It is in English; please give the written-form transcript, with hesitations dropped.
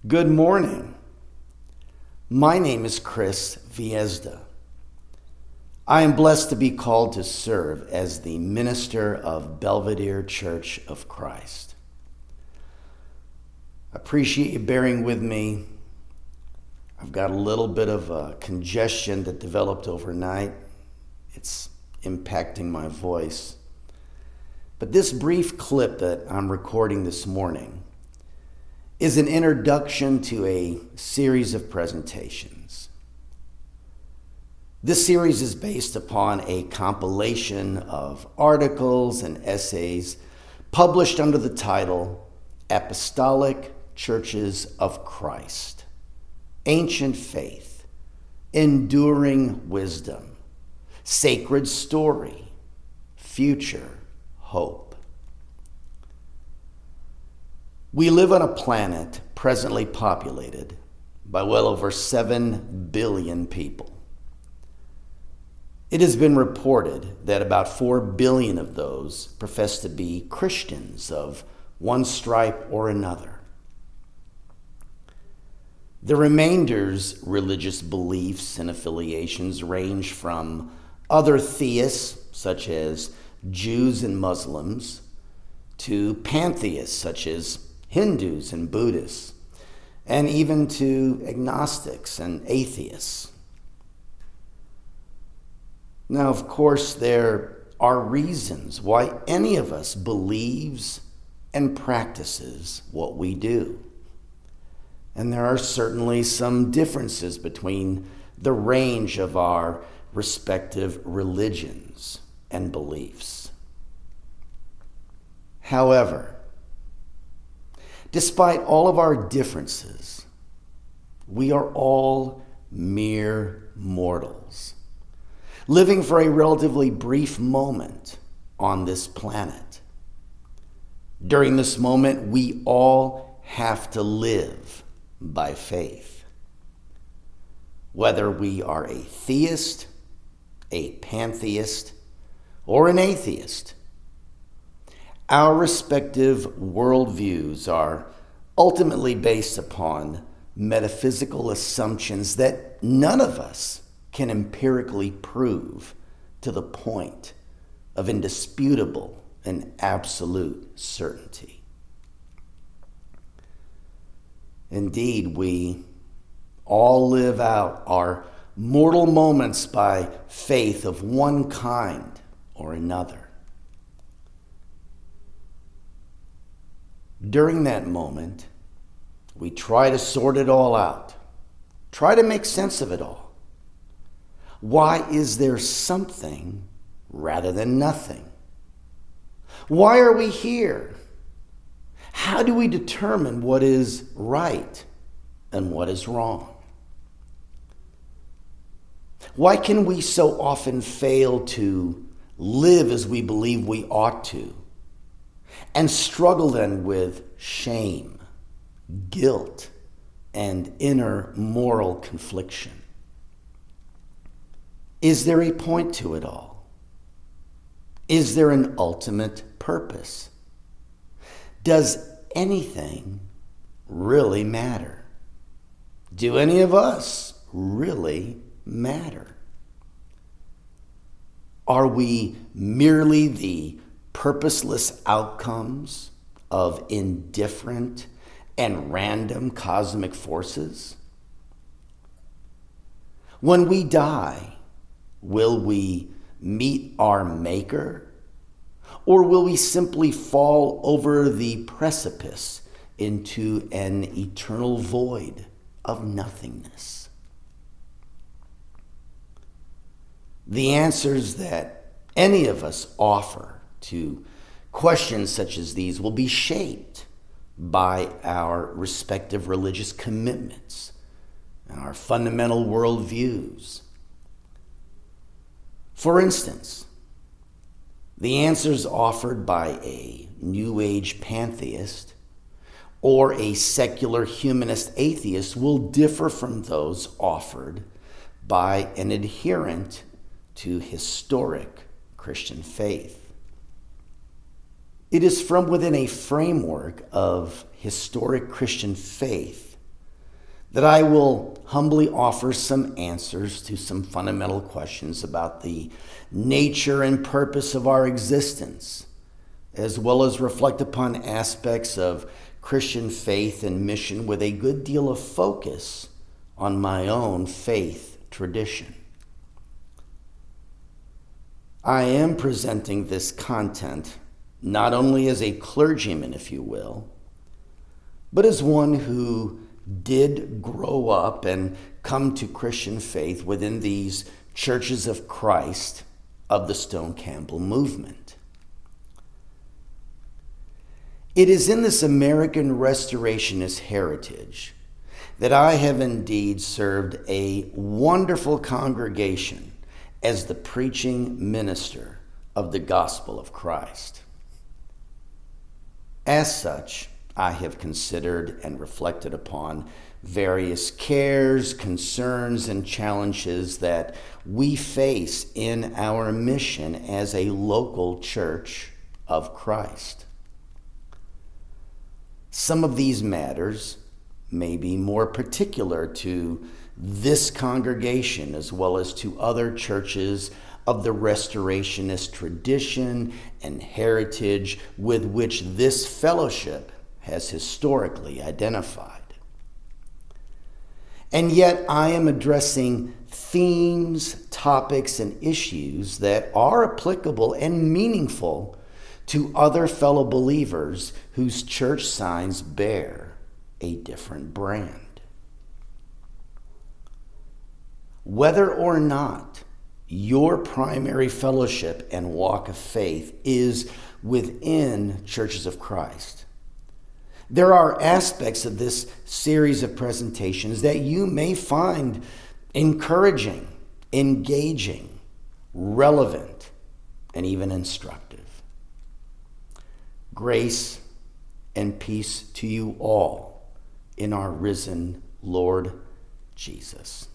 Good morning. My name is Chris Viezda. I am blessed to be called to serve as the minister of Belvidere Church of Christ. I appreciate you bearing with me. I've got a little bit of a congestion that developed overnight. It's impacting my voice. But this brief clip that I'm recording this morning is an introduction to a series of presentations. This series is based upon a compilation of articles and essays published under the title Apostolic Churches of Christ, Ancient Faith, Enduring Wisdom, Sacred Story, Future Hope. We live on a planet presently populated by well over 7 billion people. It has been reported that about 4 billion of those profess to be Christians of one stripe or another. The remainder's religious beliefs and affiliations range from other theists, such as Jews and Muslims, to pantheists, such as Hindus and Buddhists, and even to agnostics and atheists. Now, of course, there are reasons why any of us believes and practices what we do. And there are certainly some differences between the range of our respective religions and beliefs. However, despite all of our differences, we are all mere mortals, living for a relatively brief moment on this planet. During this moment, we all have to live by faith. Whether we are a theist, a pantheist, or an atheist, our respective worldviews are ultimately based upon metaphysical assumptions that none of us can empirically prove to the point of indisputable and absolute certainty. Indeed, we all live out our mortal moments by faith of one kind or another. During that moment, we try to sort it all out, try to make sense of it all. Why is there something rather than nothing? Why are we here? How do we determine what is right and what is wrong? Why can we so often fail to live as we believe we ought to, and struggle then with shame, guilt, and inner moral confliction? Is there a point to it all? Is there an ultimate purpose? Does anything really matter? Do any of us really matter? Are we merely the purposeless outcomes of indifferent and random cosmic forces? When we die, will we meet our Maker, or will we simply fall over the precipice into an eternal void of nothingness? The answers that any of us offer to questions such as these will be shaped by our respective religious commitments and our fundamental worldviews. For instance, the answers offered by a New Age pantheist or a secular humanist atheist will differ from those offered by an adherent to historic Christian faith. It is from within a framework of historic Christian faith that I will humbly offer some answers to some fundamental questions about the nature and purpose of our existence, as well as reflect upon aspects of Christian faith and mission with a good deal of focus on my own faith tradition. I am presenting this content not only as a clergyman, if you will, but as one who did grow up and come to Christian faith within these churches of Christ of the Stone Campbell movement. It is in this American Restorationist heritage that I have indeed served a wonderful congregation as the preaching minister of the gospel of Christ. As such, I have considered and reflected upon various cares, concerns, and challenges that we face in our mission as a local church of Christ. Some of these matters may be more particular to this congregation as well as to other churches of the Restorationist tradition and heritage with which this fellowship has historically identified. And yet I am addressing themes, topics, and issues that are applicable and meaningful to other fellow believers whose church signs bear a different brand. Whether or not your primary fellowship and walk of faith is within churches of Christ, there are aspects of this series of presentations that you may find encouraging, engaging, relevant, and even instructive. Grace and peace to you all in our risen Lord Jesus.